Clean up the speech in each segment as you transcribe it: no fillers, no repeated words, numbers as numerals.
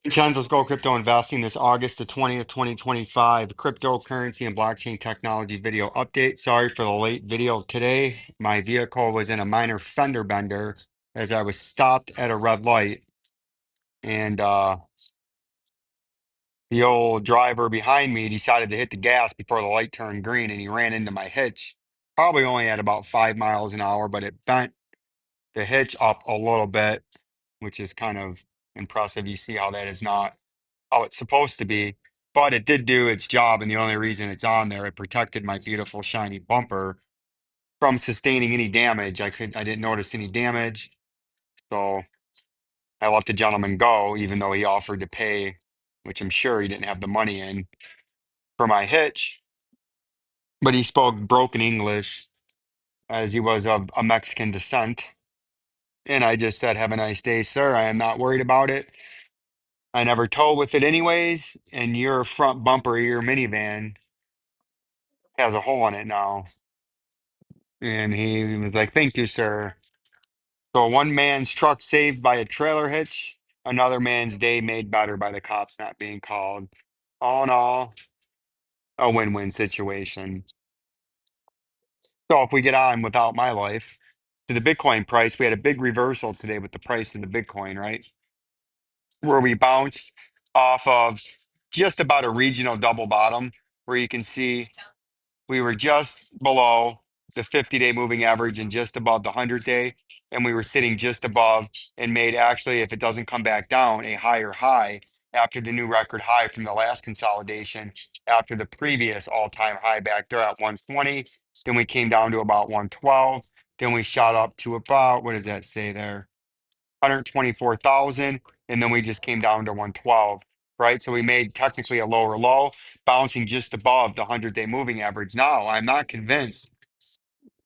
Vincenzo'S Go Crypto Investing this August the 20th, 2025, cryptocurrency and blockchain technology video update. Sorry for the late video today. My vehicle was in a minor fender bender as I was stopped at a red light. And the old driver behind me decided to hit the gas before the light turned green and he ran into my hitch. Probably only at about 5 miles an hour, but it bent the hitch up a little bit, which is kind of impressive. You see how that is not how it's supposed to be, but it did do its job. And the only reason it's on there, it protected my beautiful shiny bumper from sustaining any damage. I didn't notice any damage. So I let the gentleman go, even though he offered to pay, which I'm sure he didn't have the money in for my hitch. But he spoke broken English as he was of a Mexican descent. And I just said, "Have a nice day, sir. I am not worried about it. I never tow with it anyways. And your front bumper of your minivan has a hole in it now." And he was like, "Thank you, sir." So one man's truck saved by a trailer hitch, another man's day made better by the cops not being called. All in all, a win-win situation. So if we get on without my life to the Bitcoin price, we had a big reversal today with the price of the Bitcoin, right? Where we bounced off of just about a regional double bottom, where you can see we were just below the 50-day moving average and just above the 100-day. And we were sitting just above and made, actually, if it doesn't come back down, a higher high after the new record high from the last consolidation, after the previous all-time high back there at 120. Then we came down to about 112. Then we shot up to about, what does that say there? 124,000, and then we just came down to 112, right? So we made technically a lower low, bouncing just above the 100-day moving average. Now, I'm not convinced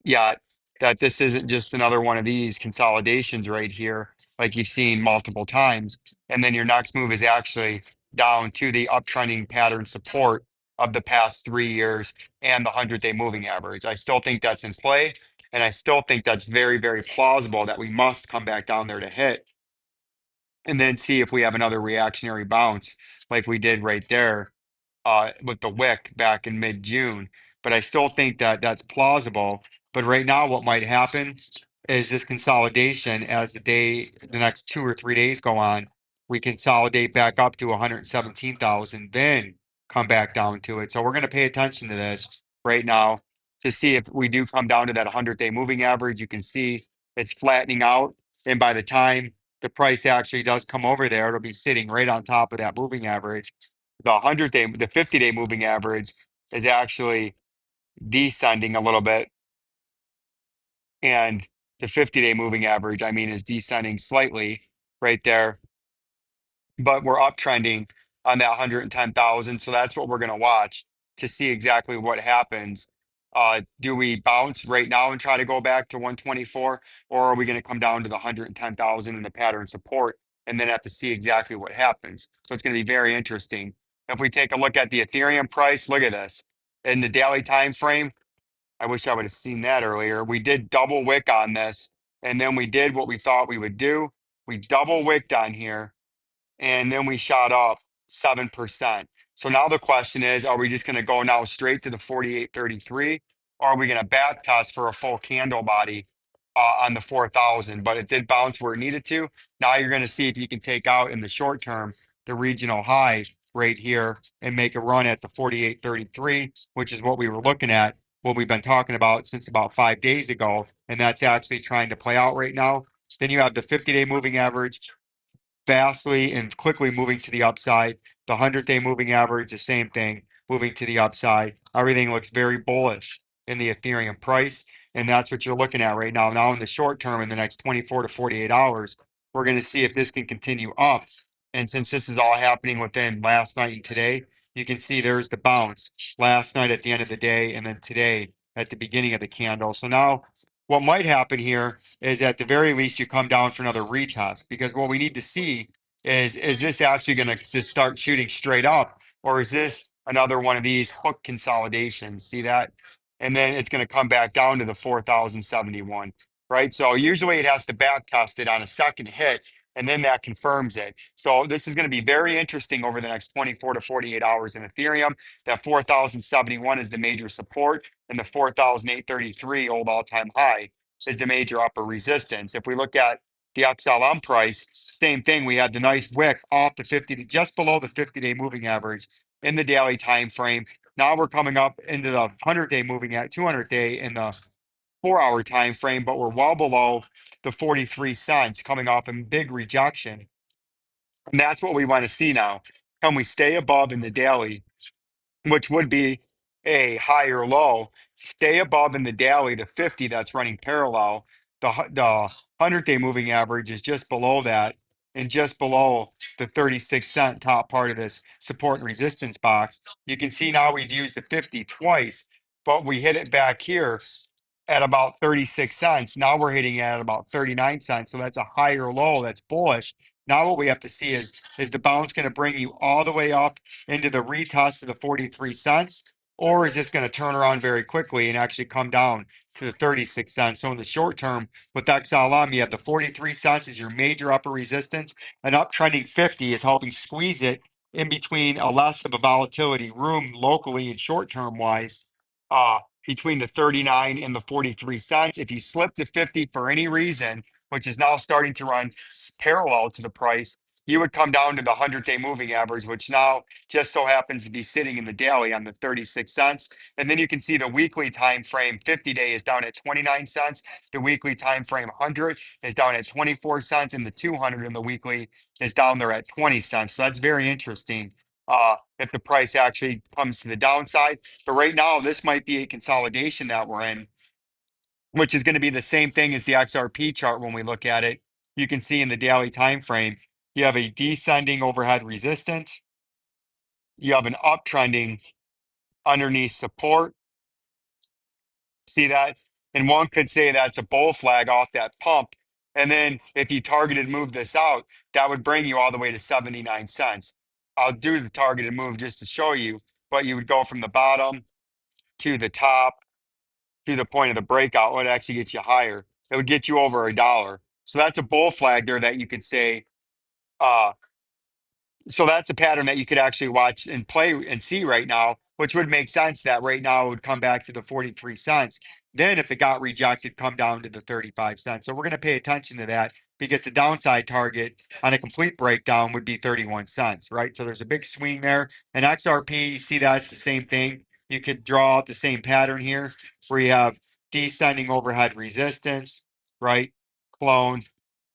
yet that this isn't just another one of these consolidations right here, like you've seen multiple times. And then your next move is actually down to the uptrending pattern support of the past 3 years and the 100-day moving average. I still think that's in play. And I still think that's very, very plausible that we must come back down there to hit and then see if we have another reactionary bounce like we did right there with the wick back in mid-June. But I still think that that's plausible. But right now, what might happen is this consolidation as the next 2 or 3 days go on, we consolidate back up to 117,000, then come back down to it. So we're going to pay attention to this right now to see if we do come down to that 100-day moving average. You can see it's flattening out. And by the time the price actually does come over there, it'll be sitting right on top of that moving average. The 50-day moving average is actually descending a little bit. And the 50-day moving average, I mean, is descending slightly right there, but we're uptrending on that 110,000. So that's what we're going to watch to see exactly what happens. Do we bounce right now and try to go back to 124, or are we going to come down to the 110,000 in the pattern support and then have to see exactly what happens? So it's going to be very interesting. If we take a look at the Ethereum price, look at this in the daily time frame. I wish I would have seen that earlier. We did double wick on this, and then we did what we thought we would do. We double wicked on here, and then we shot up 7%. So now the question is, are we just going to go now straight to the 48.33, or are we going to back test for a full candle body on the 4,000? But it did bounce where it needed to. Now you're going to see if you can take out in the short term the regional high right here and make a run at the 48.33, which is what we were looking at, what we've been talking about since about 5 days ago. And that's actually trying to play out right now. Then you have the 50-day moving average vastly and quickly moving to the upside. The 100-day moving average, the same thing, moving to the upside. Everything looks very bullish in the Ethereum price. And that's what you're looking at right now. Now, in the short term, in the next 24 to 48 hours, we're going to see if this can continue up. And since this is all happening within last night and today, you can see there's the bounce last night at the end of the day, and then today at the beginning of the candle. So now what might happen here is at the very least you come down for another retest, because what we need to see is this actually going to just start shooting straight up, or is this another one of these hook consolidations? See that? And then it's going to come back down to the 4,071, right? So usually it has to back test it on a second hit, and then that confirms it. So this is going to be very interesting over the next 24 to 48 hours in Ethereum. That 4,071 is the major support, and the 4,833 old all-time high is the major upper resistance. If we look at the XLM price, same thing. We had the nice wick off the 50 to just below the 50-day moving average in the daily time frame. Now we're coming up into the 100-day moving at 200-day in the 4-hour time frame, but we're well below the 43 cents coming off a big rejection. And that's what we want to see now. Can we stay above in the daily, which would be a higher low, stay above in the daily, the 50 that's running parallel. The 100-day moving average is just below that and just below the 36-cent top part of this support and resistance box. You can see now we've used the 50 twice, but we hit it back here at about 36 cents. Now we're hitting it at about 39 cents. So that's a higher low. That's bullish. Now what we have to see is the bounce going to bring you all the way up into the retest of the 43 cents? Or is this going to turn around very quickly and actually come down to the 36 cents? So in the short term, with XLM, you have the 43 cents is your major upper resistance. An uptrending 50 is helping squeeze it in between a less of a volatility room locally and short term wise. Between the 39 and the 43 cents. If you slip the 50 for any reason, which is now starting to run parallel to the price, you would come down to the 100-day moving average, which now just so happens to be sitting in the daily on the 36 cents. And then you can see the weekly time frame 50-day is down at 29 cents. The weekly time frame 100 is down at 24 cents, and the 200 in the weekly is down there at 20 cents. So that's very interesting. If the price actually comes to the downside. But right now, this might be a consolidation that we're in, which is going to be the same thing as the XRP chart when we look at it. You can see in the daily time frame, you have a descending overhead resistance. You have an uptrending underneath support. See that? And one could say that's a bull flag off that pump. And then if you targeted move this out, that would bring you all the way to 79 cents. I'll do the targeted move just to show you, but you would go from the bottom to the top to the point of the breakout. Would actually get you higher. It would get you over $1. So that's a bull flag there that you could say, uh, so that's a pattern that you could actually watch and play and see right now, which would make sense that right now it would come back to the 43 cents. Then if it got rejected, come down to the 35 cents. So we're going to pay attention to that because the downside target on a complete breakdown would be 31 cents, right? So there's a big swing there. And XRP, you see that's the same thing. You could draw out the same pattern here where you have descending overhead resistance, right? Clone,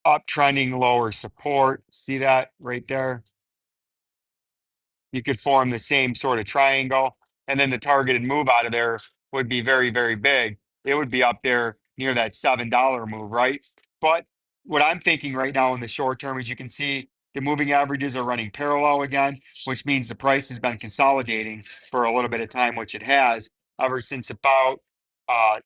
uptrending lower support. See that right there? You could form the same sort of triangle, and then the targeted move out of there would be very, very big. It would be up there near that $7 move, right? But what I'm thinking right now in the short term is you can see the moving averages are running parallel again, which means the price has been consolidating for a little bit of time, which it has ever since about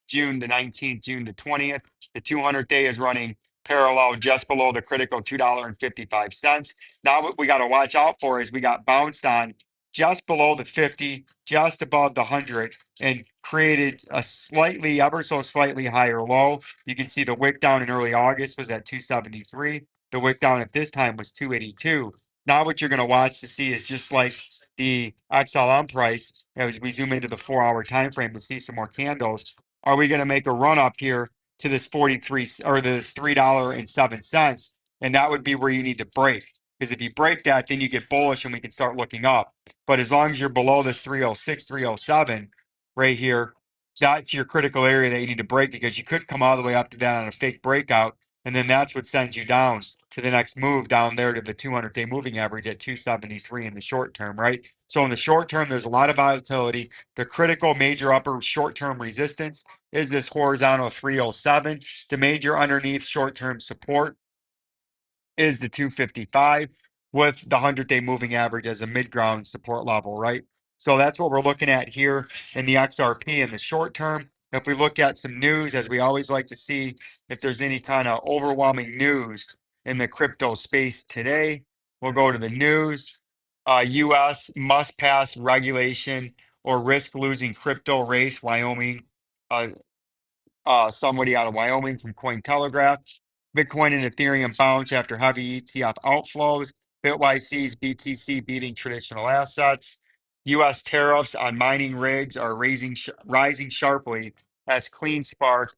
June the 19th, June the 20th. The 200-day is running parallel just below the critical $2.55. Now what we got to watch out for is we got bounced on just below the 50, just above the 100, and created a slightly, ever so slightly higher low. You can see the wick down in early August was at 273. The wick down at this time was 282. Now what you're going to watch to see is just like the XLM price, as we zoom into the 4-hour time frame to see some more candles. Are we going to make a run up here to this 43 or this $3.07? And that would be where you need to break. Because if you break that, then you get bullish and we can start looking up. But as long as you're below this 306, 307 right here, that's your critical area that you need to break because you could come all the way up to that on a fake breakout. And then that's what sends you down to the next move down there to the 200-day moving average at 273 in the short term, right? So in the short term, there's a lot of volatility. The critical major upper short-term resistance is this horizontal 307. The major underneath short-term support is the 255 with the 100-day moving average as a mid-ground support level, right? So that's what we're looking at here in the XRP in the short term. If we look at some news, as we always like to see, if there's any kind of overwhelming news in the crypto space today, we'll go to the news. U.S. must pass regulation or risk losing crypto race, Wyoming. Somebody out of Wyoming from Cointelegraph. Bitcoin and Ethereum bounce after heavy ETF outflows. BitYC's BTC beating traditional assets. U.S. tariffs on mining rigs are rising sharply as CleanSpark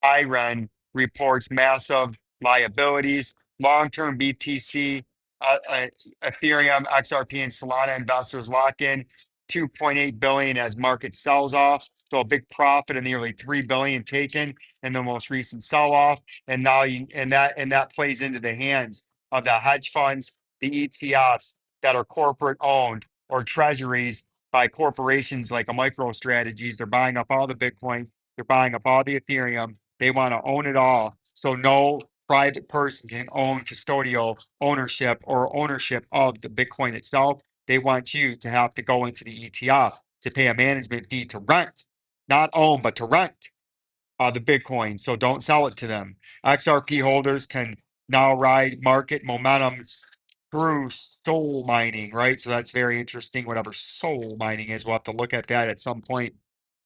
IREN reports massive liabilities. Long-term BTC, Ethereum, XRP, and Solana investors lock in 2.8 billion as market sells off. So a big profit of nearly 3 billion taken in the most recent sell-off. And now that plays into the hands of the hedge funds, the ETFs that are corporate owned or treasuries by corporations like a MicroStrategies. They're buying up all the Bitcoin, they're buying up all the Ethereum. They want to own it all. So no private person can own custodial ownership or ownership of the Bitcoin itself. They want you to have to go into the ETF to pay a management fee to rent, not own, but to rent the Bitcoin. So don't sell it to them. XRP holders can now ride market momentum through soul mining, right? So that's very interesting. Whatever soul mining is, we'll have to look at that at some point.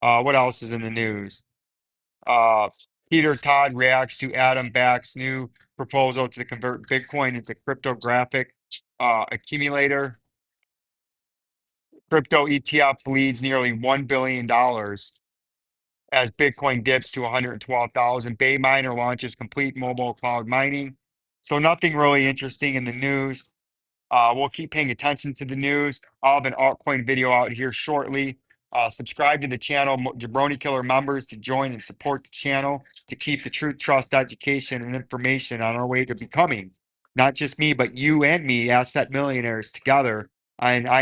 What else is in the news? Uh, Peter Todd reacts to Adam Back's new proposal to convert Bitcoin into cryptographic accumulator. Crypto ETF bleeds nearly $1 billion as Bitcoin dips to 112,000. Bay Miner launches complete mobile cloud mining. So nothing really interesting in the news. We'll keep paying attention to the news. I'll have an altcoin video out here shortly. Subscribe to the channel, Jabroni Killer members, to join and support the channel to keep the truth, trust, education, and information on our way to becoming not just me, but you and me, asset millionaires together.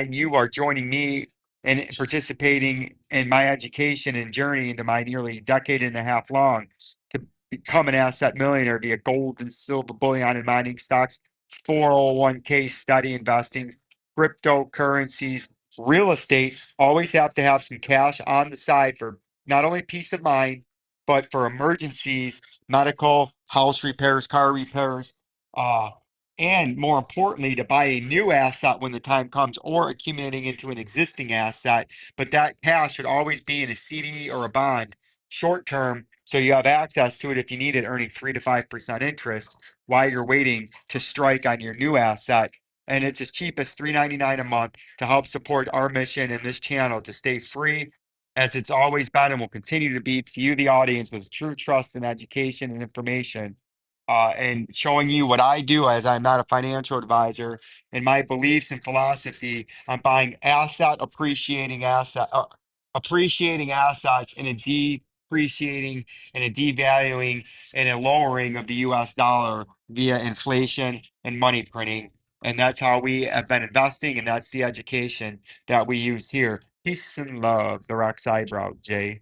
You are joining me and participating in my education and journey into my nearly decade and a half long to become an asset millionaire via gold and silver bullion and mining stocks, 401k steady investing, cryptocurrencies, real estate. Always have to have some cash on the side for not only peace of mind, but for emergencies, medical, house repairs, car repairs, uh, and more importantly, to buy a new asset when the time comes or accumulating into an existing asset. But that cash should always be in a CD or a bond short term. So you have access to it if you need it, earning 3 to 5% interest while you're waiting to strike on your new asset. And it's as cheap as $3.99 a month to help support our mission in this channel to stay free as it's always been and will continue to be to you, the audience, with true trust and education and information. And showing you what I do as I'm not a financial advisor and my beliefs and philosophy on buying appreciating assets in a depreciating and a devaluing and a lowering of the US dollar via inflation and money printing. And that's how we have been investing, and that's the education that we use here. Peace and love, the Rex Eyebrow, Jay.